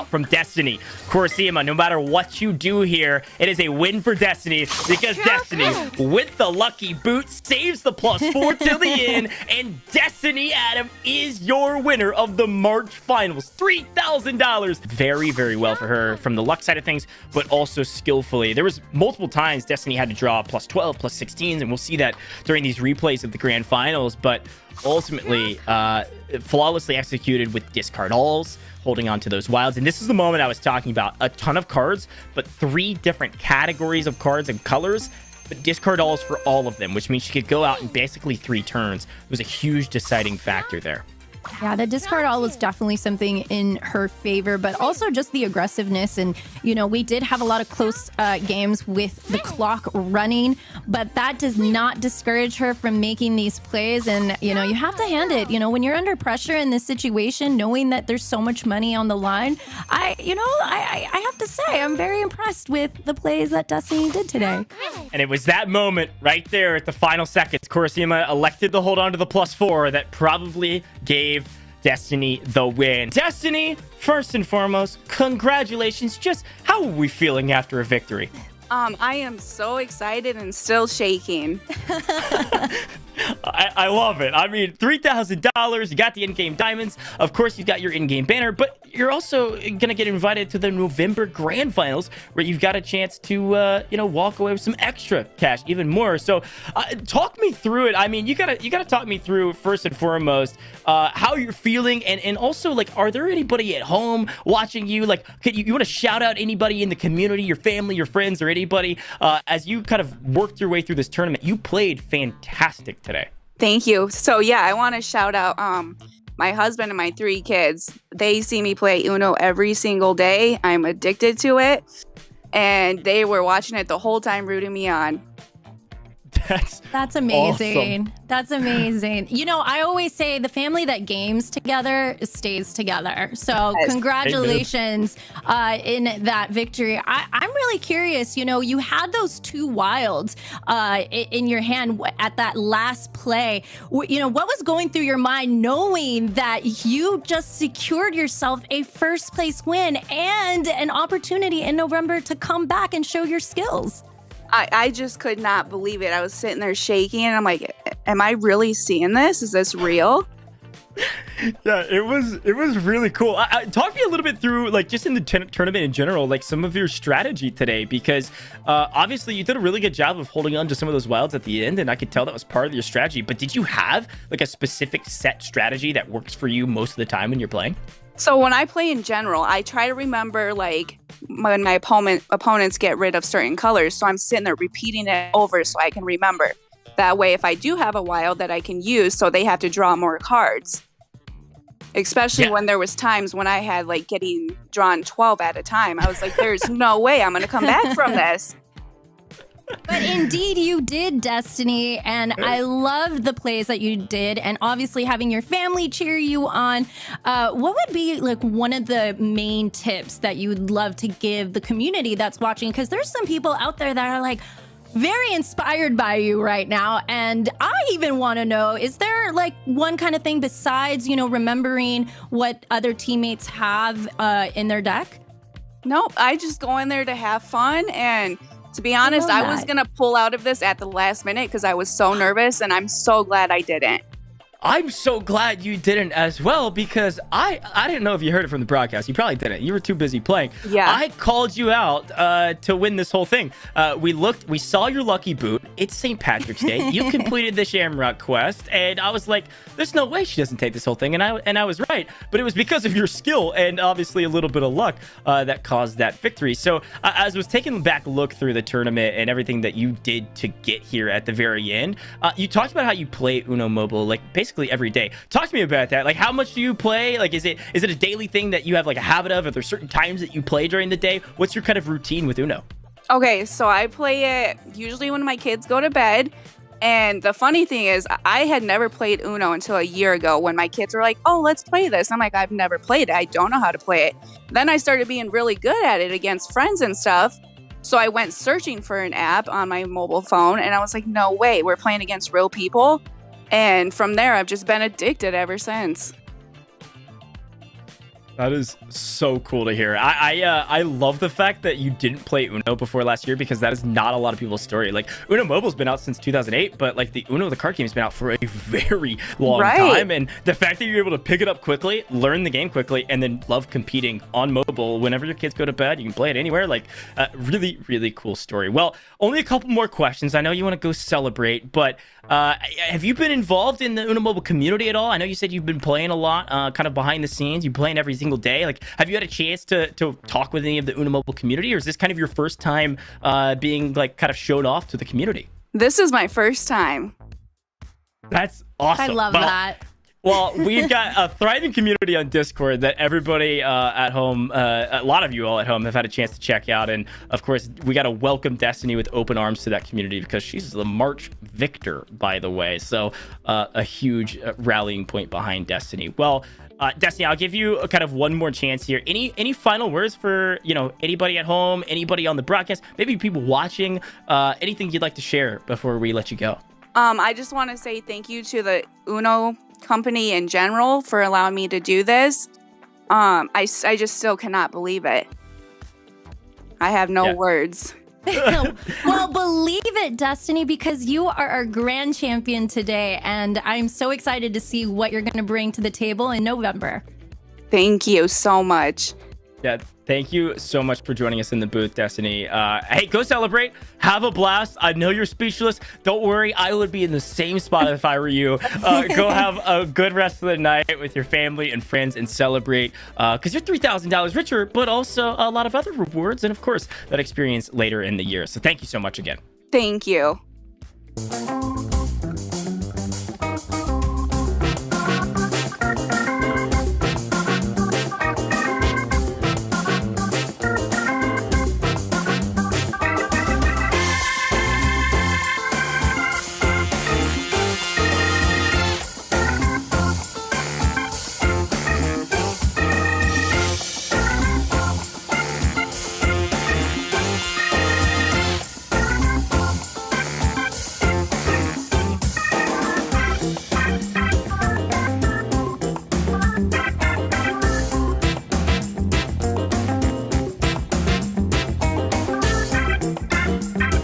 out from Destiny. Coruscant, no matter what you do here, it is a win for Destiny because Destiny, with the lucky boot, saves the +4 till the end, and Destiny Adam is your winner of the March Finals. $3,000. Very, very well for her from the luck side of things, but also skillfully. There was multiple times Destiny had to draw +12, +16s, and we'll see that during these replays of the Grand Finals, but ultimately flawlessly executed with discard alls, holding on to those wilds. And this is the moment I was talking about. A ton of cards, but 3 different categories of cards and colors, but discard alls for all of them, which means she could go out in basically 3 turns. It was a huge deciding factor there. Yeah, the discard all was definitely something in her favor, but also just the aggressiveness. And, you know, we did have a lot of close games with the clock running, but that does not discourage her from making these plays. And, you know, you have to hand it. You know, when you're under pressure in this situation, knowing that there's so much money on the line, I have to say, I'm very impressed with the plays that Destiny did today. And it was that moment right there at the final seconds. Coruscant elected to hold on to the +4 that probably gave Destiny the win. Destiny, first and foremost, congratulations. Just how are we feeling after a victory? I am so excited and still shaking. I love it. I mean, $3,000. You got the in-game diamonds. Of course, you've got your in-game banner, but you're also going to get invited to the November Grand Finals, where you've got a chance to, walk away with some extra cash, even more. So, talk me through it. I mean, you gotta talk me through first and foremost how you're feeling, and also, like, are there anybody at home watching you? Like, you want to shout out anybody in the community, your family, your friends, or anybody as you kind of worked your way through this tournament? You played fantastic today. Thank you. So yeah, I want to shout out my husband and my 3 kids. They see me play Uno every single day. I'm addicted to it, and they were watching it the whole time, rooting me on. That's amazing. Awesome. That's amazing. You know, I always say the family that games together stays together. So Yes. congratulations in that victory. I'm really curious, you know, you had those 2 wilds in your hand at that last play. You know, what was going through your mind knowing that you just secured yourself a first place win and an opportunity in November to come back and show your skills? I just could not believe it. I was sitting there shaking, and I'm like, am I really seeing this? Is this real? Yeah, it was really cool. Talk me a little bit through, like, just in the tournament in general, like some of your strategy today, because obviously you did a really good job of holding on to some of those wilds at the end, and I could tell that was part of your strategy. But did you have like a specific set strategy that works for you most of the time when you're playing? So when I play in general, I try to remember, like, when my opponents get rid of certain colors. So I'm sitting there repeating it over so I can remember. That way, if I do have a wild that I can use, so they have to draw more cards. Especially when there was times when I had, like, getting drawn 12 at a time. I was like, there's no way I'm going to come back from this. But indeed you did, Destiny, and I love the plays that you did, and obviously having your family cheer you on. What would be like one of the main tips that you would love to give the community that's watching? Because there's some people out there that are like very inspired by you right now, and I even want to know, is there like one kind of thing besides, you know, remembering what other teammates have in their deck? Nope, I just go in there to have fun, and to be honest, I was going to pull out of this at the last minute because I was so nervous, and I'm so glad I didn't. I'm so glad you didn't as well, because I didn't know if you heard it from the broadcast. You probably didn't. You were too busy playing. Yeah. I called you out to win this whole thing. We saw your lucky boot. It's St. Patrick's Day. You completed the Shamrock quest, and I was like, there's no way she doesn't take this whole thing, and I was right. But it was because of your skill and obviously a little bit of luck that caused that victory. So as I was taking a back look through the tournament and everything that you did to get here at the very end, you talked about how you play Uno Mobile, like, basically every day. Talk to me about that. Like, how much do you play? Like, is it a daily thing that you have like a habit of? Are there certain times that you play during the day? What's your kind of routine with Uno? Okay, so I play it usually when my kids go to bed. And the funny thing is, I had never played Uno until a year ago when my kids were like, oh, let's play this. I'm like, I've never played it. I don't know how to play it. Then I started being really good at it against friends and stuff. So I went searching for an app on my mobile phone, and I was like, no way, we're playing against real people. And from there, I've just been addicted ever since. That is so cool to hear. I love the fact that you didn't play Uno before last year, because that is not a lot of people's story. Like, Uno Mobile's been out since 2008, but like the Uno, the card game, has been out for a very long time. And the fact that you're able to pick it up quickly, learn the game quickly, and then love competing on mobile whenever your kids go to bed, you can play it anywhere. Like, really, really cool story. Well, only a couple more questions. I know you want to go celebrate, but have you been involved in the Uno Mobile community at all? I know you said you've been playing a lot, kind of behind the scenes. You're playing every single day. Like, have you had a chance to talk with any of the Uno Mobile community, or is this kind of your first time being like kind of shown off to the community? This is my first time. That's awesome. I love that. Well, we've got a thriving community on Discord that everybody at home, a lot of you all at home, have had a chance to check out. And of course, we got to welcome Destiny with open arms to that community, because she's the March victor, by the way. So a huge rallying point behind Destiny. Well, Destiny, I'll give you kind of one more chance here. Any final words for, anybody at home, anybody on the broadcast, maybe people watching, anything you'd like to share before we let you go? I just want to say thank you to the Uno company in general for allowing me to do this. I just still cannot believe it. I have no words. Well, believe it, Destiny, because you are our grand champion today, and I'm so excited to see what you're going to bring to the table in November. Thank you so much. Yeah, thank you so much for joining us in the booth, Destiny. Hey, go celebrate. Have a blast. I know you're speechless. Don't worry. I would be in the same spot if I were you. Go have a good rest of the night with your family and friends and celebrate, because you're $3,000 richer, but also a lot of other rewards. And of course, that experience later in the year. So thank you so much again. Thank you.